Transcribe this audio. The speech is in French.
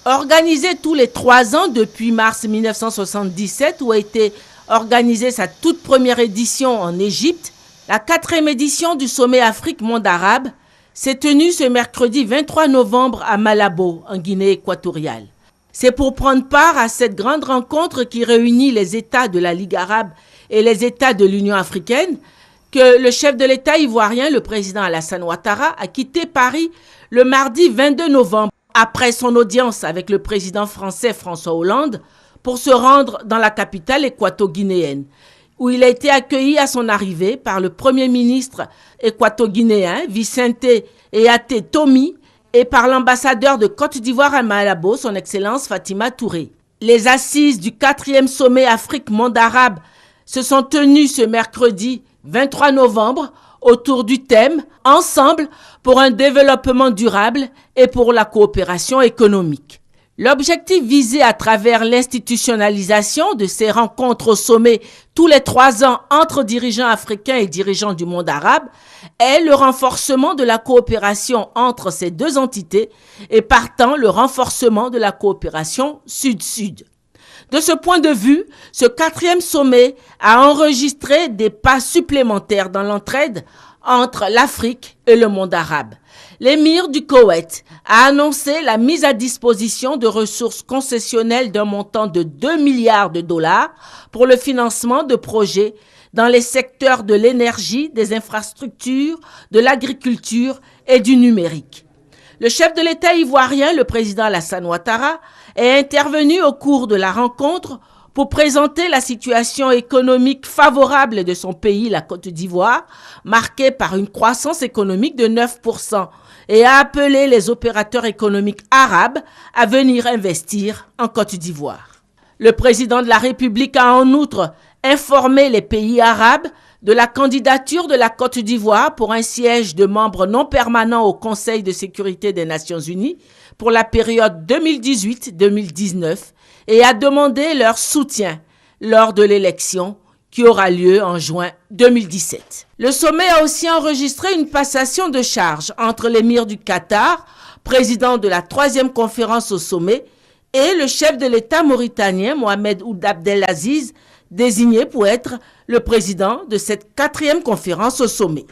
Organisée tous les 3 ans depuis mars 1977, où a été organisée sa toute première édition en Égypte, la 4e édition du sommet Afrique-Monde arabe s'est tenue ce mercredi 23 novembre à Malabo, en Guinée équatoriale. C'est pour prendre part à cette grande rencontre qui réunit les États de la Ligue arabe et les États de l'Union africaine que le chef de l'État ivoirien, le président Alassane Ouattara, a quitté Paris le mardi 22 novembre après son audience avec le président français François Hollande pour se rendre dans la capitale équato-guinéenne, où il a été accueilli à son arrivée par le premier ministre équato-guinéen Vicente Eaté Tomi et par l'ambassadeur de Côte d'Ivoire à Malabo, son Excellence Fatima Touré. Les assises du 4e sommet Afrique-Monde arabe se sont tenues ce mercredi 23 novembre autour du thème « Ensemble pour un développement durable et pour la coopération économique ». L'objectif visé à travers l'institutionnalisation de ces rencontres au sommet tous les 3 ans entre dirigeants africains et dirigeants du monde arabe est le renforcement de la coopération entre ces deux entités et partant le renforcement de la coopération sud-sud. De ce point de vue, ce 4e sommet a enregistré des pas supplémentaires dans l'entraide entre l'Afrique et le monde arabe. L'émir du Koweït a annoncé la mise à disposition de ressources concessionnelles d'un montant de 2 milliards de dollars pour le financement de projets dans les secteurs de l'énergie, des infrastructures, de l'agriculture et du numérique. Le chef de l'État ivoirien, le président Alassane Ouattara, est intervenu au cours de la rencontre pour présenter la situation économique favorable de son pays, la Côte d'Ivoire, marquée par une croissance économique de 9%, et a appelé les opérateurs économiques arabes à venir investir en Côte d'Ivoire. Le président de la République a en outre informé les pays arabes de la candidature de la Côte d'Ivoire pour un siège de membre non permanent au Conseil de sécurité des Nations Unies pour la période 2018-2019 et a demandé leur soutien lors de l'élection qui aura lieu en juin 2017. Le sommet a aussi enregistré une passation de charges entre l'émir du Qatar, président de la 3e conférence au sommet, et le chef de l'État mauritanien Mohamed Ould Abdelaziz, désigné pour être le président de cette 4e conférence au sommet.